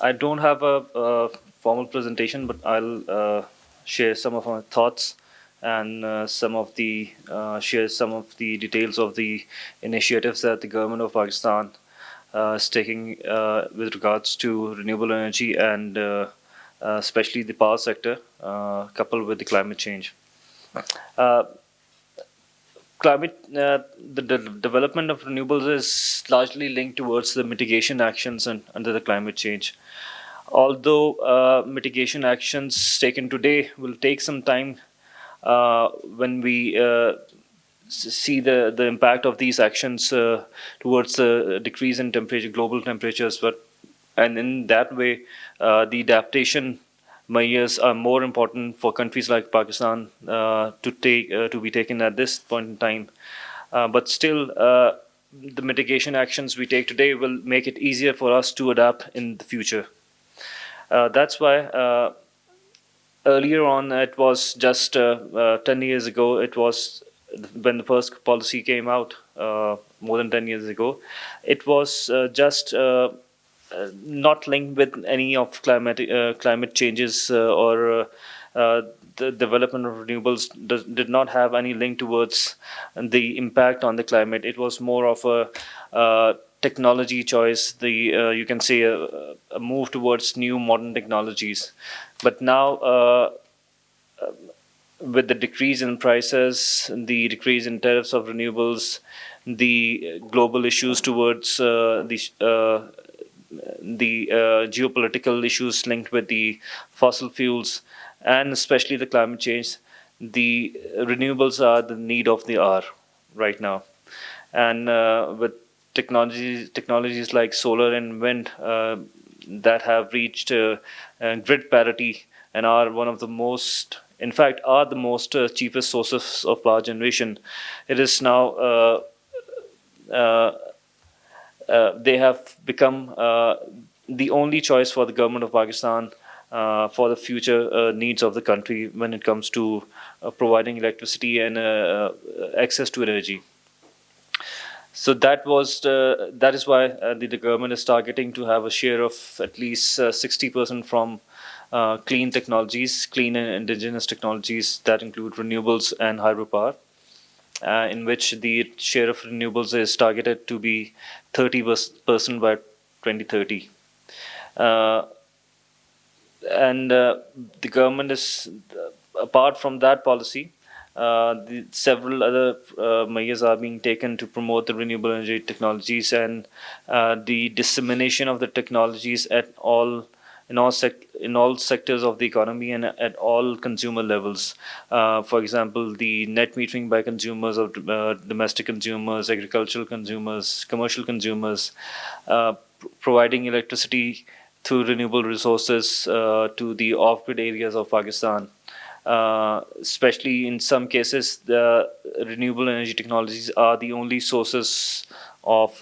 I don't have a formal presentation, but I'll share some of my thoughts and share some of the details of the initiatives that the government of Pakistan is taking with regards to renewable energy and especially the power sector, coupled with the climate change. Uh, the development of renewables is largely linked towards the mitigation actions and under the climate change. Although mitigation actions taken today will take some time when we see the impact of these actions towards the decrease in temperature, global temperatures, and in that way, the adaptation measures are more important for countries like Pakistan to be taken at this point in time. But still, the mitigation actions we take today will make it easier for us to adapt in the future. That's why earlier on, it was just 10 years ago, it was when the first policy came out, more than 10 years ago, it was just not linked with any of climate changes the development of renewables did not have any link towards the impact on the climate. It was more of a technology choice. You can say a move towards new modern technologies. But now, with the decrease in prices, the decrease in tariffs of renewables, the global issues towards the geopolitical issues linked with the fossil fuels, and especially the climate change, the renewables are the need of the hour right now. And with technologies like solar and wind that have reached grid parity and are one of the most, in fact, are the most cheapest sources of power generation. It is now they have become the only choice for the government of Pakistan for the future needs of the country when it comes to providing electricity and access to energy. So that is why the government is targeting to have a share of at least 60% from clean technologies, clean and indigenous technologies that include renewables and hydropower, in which the share of renewables is targeted to be 30% by 2030. Uh, and the government is, apart from that policy, several other measures are being taken to promote the renewable energy technologies and the dissemination of the technologies in all sectors of the economy and at all consumer levels. For example, the net metering by consumers of domestic consumers, agricultural consumers, commercial consumers, providing electricity through renewable resources to the off-grid areas of Pakistan. Especially in some cases, the renewable energy technologies are the only sources of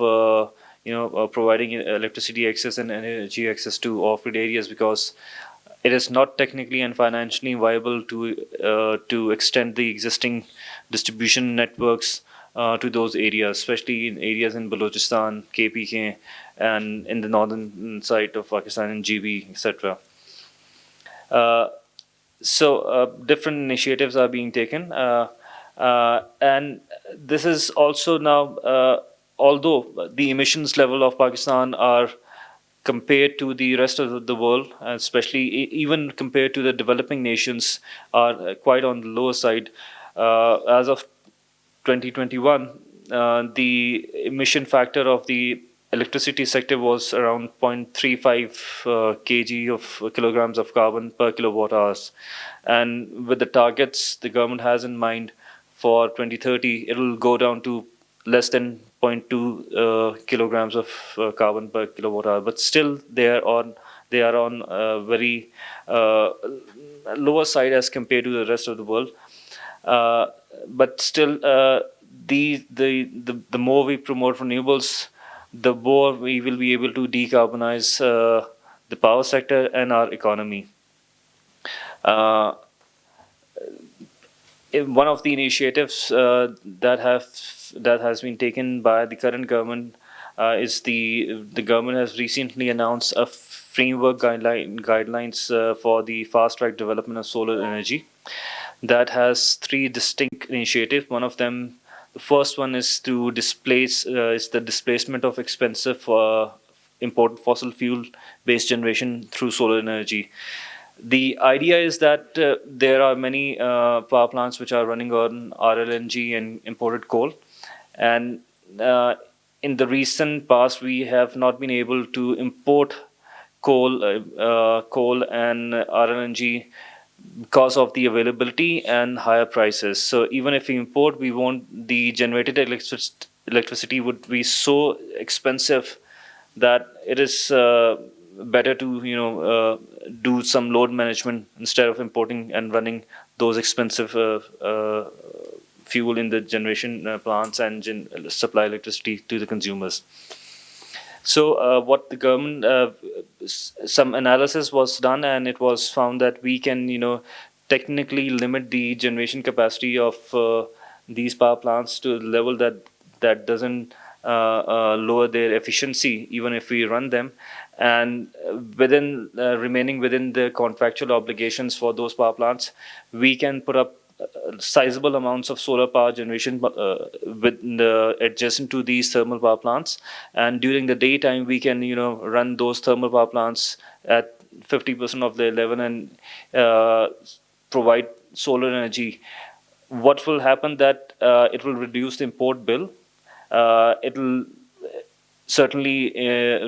providing electricity access and energy access to off-grid areas, because it is not technically and financially viable to extend the existing distribution networks to those areas, especially in areas in Balochistan, KPK, and in the northern side of Pakistan in GB, etc. Different initiatives are being taken, and this is also now, although the emissions level of Pakistan are compared to the rest of the world, especially even compared to the developing nations, are quite on the lower side. As of 2021, the emission factor of the electricity sector was around 0.35 kg of kilograms of carbon per kilowatt hours. And with the targets the government has in mind for 2030, it will go down to less than zero point 0.2 kilograms of carbon per kilowatt hour. But still, they are on a very lower side as compared to the rest of the world. But still, the more we promote renewables, the more we will be able to decarbonize the power sector and our economy. Uh, One of the initiatives that has been taken by the current government is the government has recently announced a framework guidelines for the fast-track development of solar energy that has three distinct initiatives. One of them, the first one is to is the displacement of expensive imported fossil fuel-based generation through solar energy. The idea is that there are many power plants which are running on RLNG and imported coal, and in the recent past we have not been able to import coal and RLNG because of the availability and higher prices. So even if we import, we won't the generated electricity would be so expensive that it is better to do some load management instead of importing and running those expensive fuel in the generation plants and supply electricity to the consumers. So what the government, some analysis was done, and it was found that we can, technically limit the generation capacity of these power plants to the level that doesn't lower their efficiency, even if we run them, and within remaining within the contractual obligations for those power plants, we can put up sizable amounts of solar power generation adjacent to these thermal power plants, and during the daytime we can run those thermal power plants at 50% of their level and provide solar energy. What will happen that it will reduce the import bill. It will certainly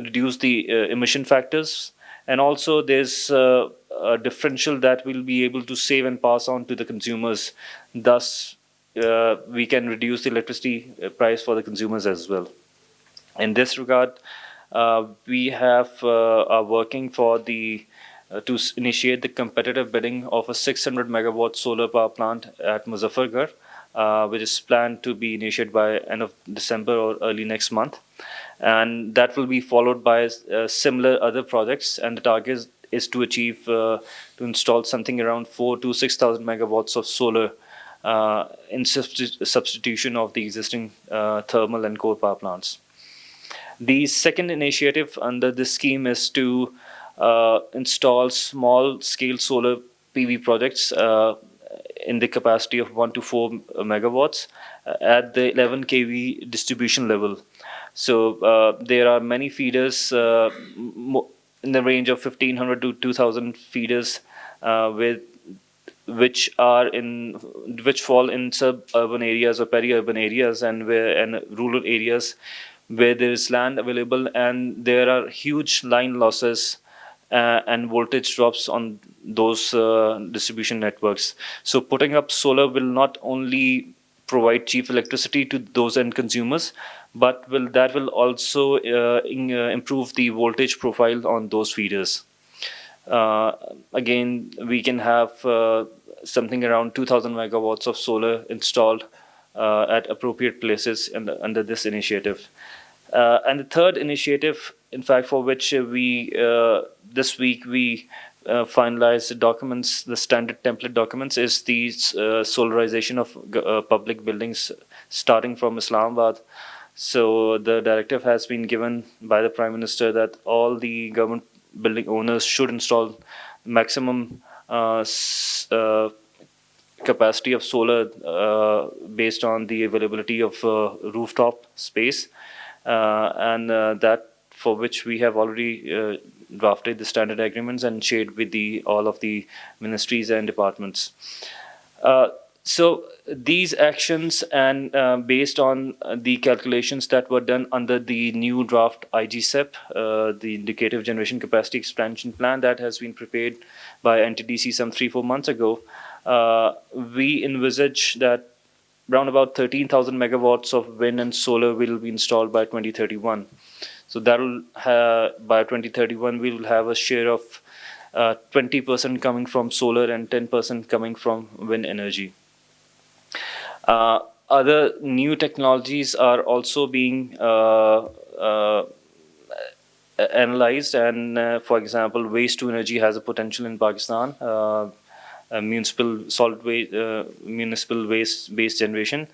reduce the emission factors, and also there's a differential that we'll be able to save and pass on to the consumers. Thus, we can reduce the electricity price for the consumers as well. In this regard, we have are working for the to initiate the competitive bidding of a 600 megawatt solar power plant at Muzaffargarh, which is planned to be initiated by end of December or early next month, and that will be followed by similar other projects. And the target is to achieve to install something around 4,000 to 6,000 megawatts of solar in substitution of the existing thermal and coal power plants. The second initiative under this scheme is to install small-scale solar PV projects in the capacity of 1 to 4 megawatts at the 11 kV distribution level. So there are many feeders in the range of 1,500 to 2,000 feeders which fall in suburban areas or peri-urban areas and rural areas where there is land available, and there are huge line losses and voltage drops on those distribution networks. So putting up solar will not only provide cheap electricity to those end consumers, but that will also improve the voltage profile on those feeders. Again, we can have something around 2,000 megawatts of solar installed at appropriate places under this initiative. And the third initiative, in fact, for which we this week we finalized the documents, the standard template documents, is the solarization of public buildings starting from Islamabad. So the directive has been given by the Prime Minister that all the government building owners should install maximum capacity of solar based on the availability of rooftop space, and that for which we have already drafted the standard agreements and shared with all of the ministries and departments. So these actions, and based on the calculations that were done under the new draft IGCEP, the Indicative Generation Capacity Expansion Plan that has been prepared by NTDC some 3-4 months ago, we envisage that around about 13,000 megawatts of wind and solar will be installed by 2031. So that will by 2031 we will have a share of 20% coming from solar and 10% coming from wind energy. Other new technologies are also being analyzed, and for example, waste to energy has a potential in Pakistan. Municipal solid waste, municipal waste-based generation,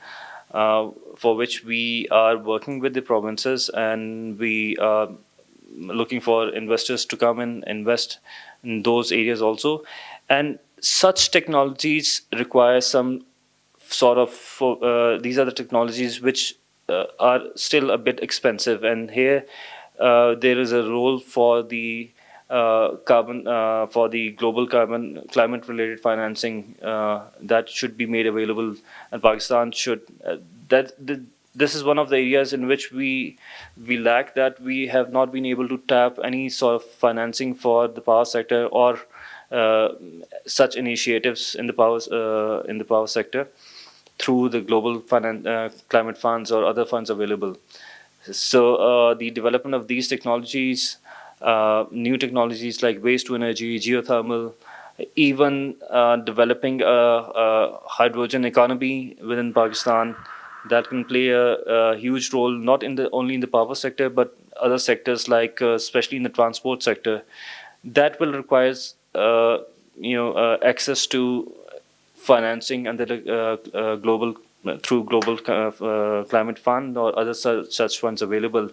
for which we are working with the provinces, and we are looking for investors to come and invest in those areas also. And such technologies require some sort of, these are the technologies which are still a bit expensive. And here there is a role for the for the global climate related financing that should be made available, and Pakistan should that this is one of the areas in which we lack, that we have not been able to tap any sort of financing for the power sector or uh, such initiatives in the power sector through the global climate funds or other funds available. So the development of these technologies, new technologies like waste to energy, geothermal, even developing a hydrogen economy within Pakistan, that can play a huge role, not in the only in the power sector, but other sectors like especially in the transport sector. That will require access to financing under the global through global climate fund or other such funds available.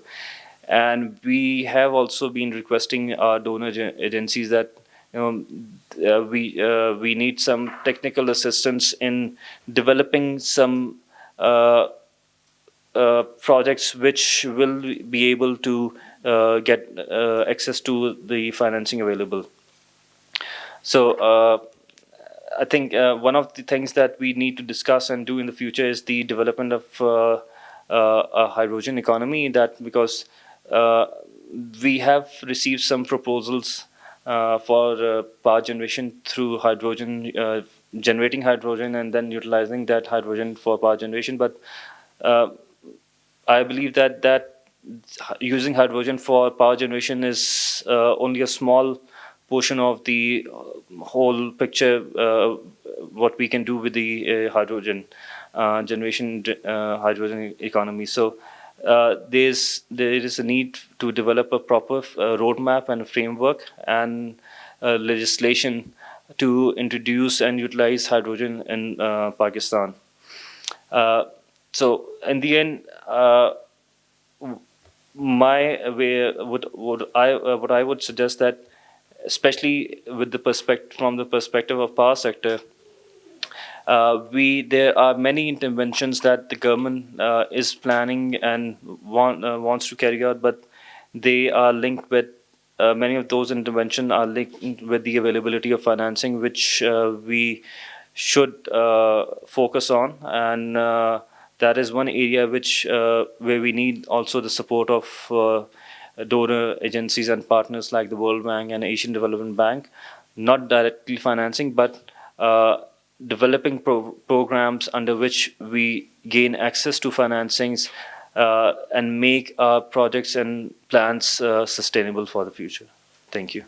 And we have also been requesting our donor agencies that we need some technical assistance in developing some projects which will be able to get access to the financing available. So I think one of the things that we need to discuss and do in the future is the development of a hydrogen economy. That because uh, we have received some proposals for power generation through hydrogen, generating hydrogen and then utilizing that hydrogen for power generation. But uh, I believe that using hydrogen for power generation is only a small portion of the whole picture. What we can do with the hydrogen generation, hydrogen economy. So there is a need to develop a proper roadmap and a framework and legislation to introduce and utilize hydrogen in Pakistan. Uh, so in the end, my way what I would suggest that, especially with the perspective from the perspective of power sector, we there are many interventions that the government is planning and wants to carry out, but they are linked with many of those interventions are linked with the availability of financing, which we should focus on. And that is one area which where we need also the support of donor agencies and partners like the World Bank and Asian Development Bank, not directly financing, but developing programs under which we gain access to financings and make our projects and plans sustainable for the future. Thank you.